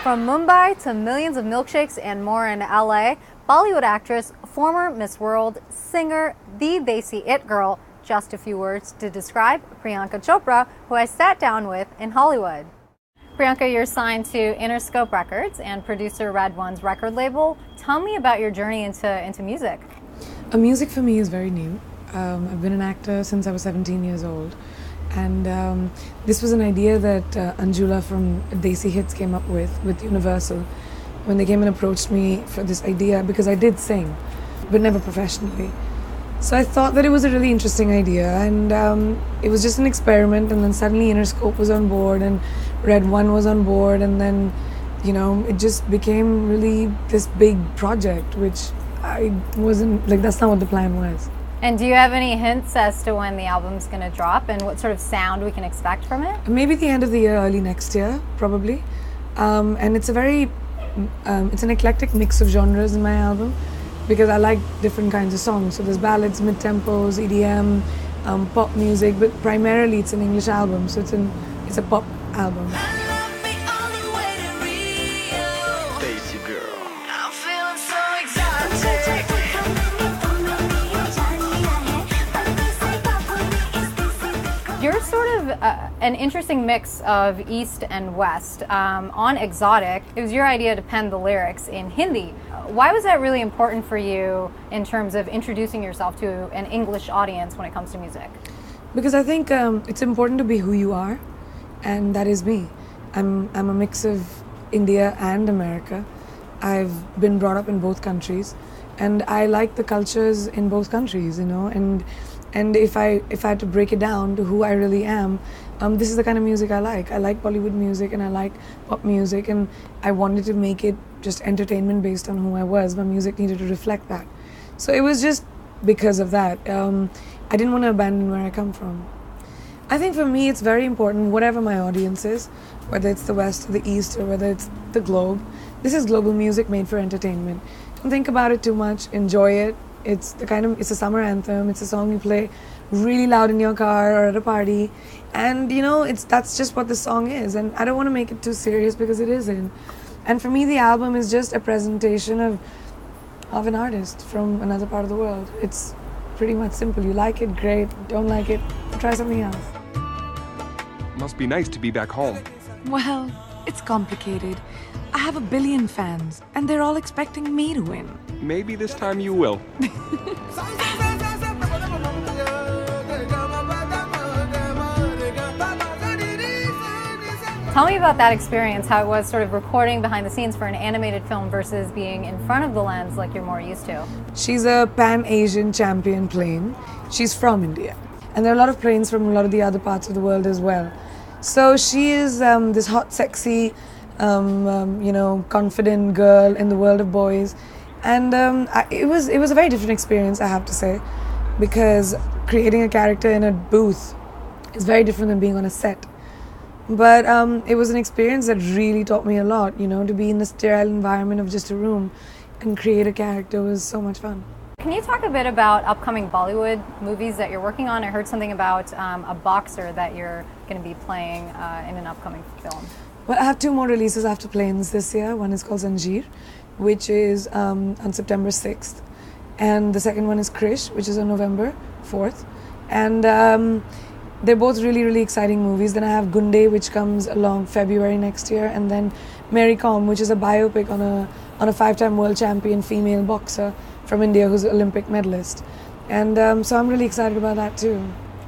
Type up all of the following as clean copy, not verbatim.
From Mumbai to millions of milkshakes and more in LA, Bollywood actress, former Miss World, singer, the Desi It Girl, just a few words to describe Priyanka Chopra, who I sat down with in Hollywood. Priyanka, you're signed to Interscope Records and producer Red One's record label. Tell me about your journey into music. Music for me is very new. I've been an actor since I was 17 years old. And this was an idea that Anjula from Desi Hits came up with Universal when they came and approached me for this idea, because I did sing, but never professionally. So I thought that it was a really interesting idea, and it was just an experiment, and then suddenly Interscope was on board and Red One was on board, and then, you know, it just became really this big project, which I wasn't, like, that's not what the plan was. And do you have any hints as to when the album's going to drop and what sort of sound we can expect from it? Maybe the end of the year, early next year, probably. And it's it's an eclectic mix of genres in my album, because I like different kinds of songs. So there's ballads, mid-tempos, EDM, pop music, but primarily it's an English album, so it's a pop album. You're sort of an interesting mix of East and West. On Exotic, it was your idea to pen the lyrics in Hindi. Why was that really important for you in terms of introducing yourself to an English audience when it comes to music? Because I think it's important to be who you are, and that is me. I'm a mix of India and America. I've been brought up in both countries, and I like the cultures in both countries, you know. And if I had to break it down to who I really am, this is the kind of music I like. I like Bollywood music and I like pop music, and I wanted to make it just entertainment based on who I was. My music needed to reflect that. So it was just because of that. I didn't want to abandon where I come from. I think for me it's very important, whatever my audience is, whether it's the West or the East or whether it's the globe, this is global music made for entertainment. Don't think about it too much, enjoy it. It's a summer anthem. It's a song you play really loud in your car or at a party, and you know, that's just what the song is. And I don't want to make it too serious, because it isn't. And for me, the album is just a presentation of an artist from another part of the world. It's pretty much simple. You like it, great. Don't like it, try something else. Must be nice to be back home. Well, it's complicated. I have 1 billion fans, and they're all expecting me to win. Maybe this time you will. Tell me about that experience, how it was sort of recording behind the scenes for an animated film versus being in front of the lens like you're more used to. She's a Pan-Asian champion plane. She's from India. And there are a lot of planes from a lot of the other parts of the world as well. So she is this hot, sexy, confident girl in the world of boys. And it was a very different experience, I have to say, because creating a character in a booth is very different than being on a set. But it was an experience that really taught me a lot, you know, to be in the sterile environment of just a room and create a character was so much fun. Can you talk a bit about upcoming Bollywood movies that you're working on? I heard something about a boxer that you're going to be playing in an upcoming film. Well, I have 2 more releases after Planes this year. One is called Zanjeer, which is on September 6th. And the second one is Krish, which is on November 4th. And they're both really, really exciting movies. Then I have Gunde, which comes along February next year. And then Mary Kom, which is a biopic on a 5-time world champion female boxer from India who's an Olympic medalist. And so I'm really excited about that too.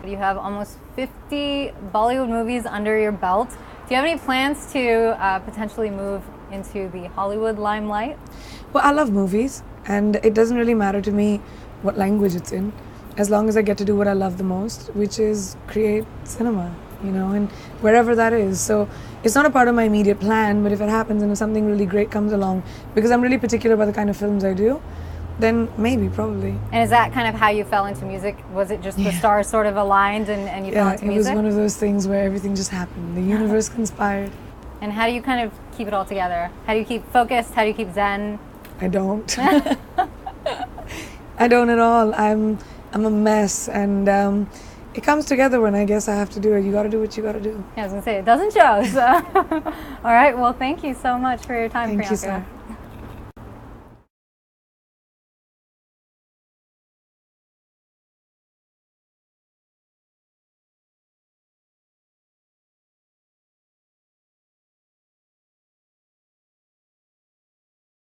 You have almost 50 Bollywood movies under your belt. Do you have any plans to potentially move into the Hollywood limelight? Well, I love movies, and it doesn't really matter to me what language it's in, as long as I get to do what I love the most, which is create cinema, you know, and wherever that is. So it's not a part of my immediate plan, but if it happens and if something really great comes along, because I'm really particular about the kind of films I do, then maybe, probably. And is that kind of how you fell into music? Was it just the stars sort of aligned and you fell into music? Yeah, it was one of those things where everything just happened. The universe conspired. And how do you kind of keep it all together? How do you keep focused? How do you keep zen? I don't. I don't at all. I'm a mess, and it comes together when I guess I have to do it. You got to do what you got to do. Yeah, I was gonna say it doesn't show. So, all right. Well, thank you so much for your time, Thank you, Priyanka. sir.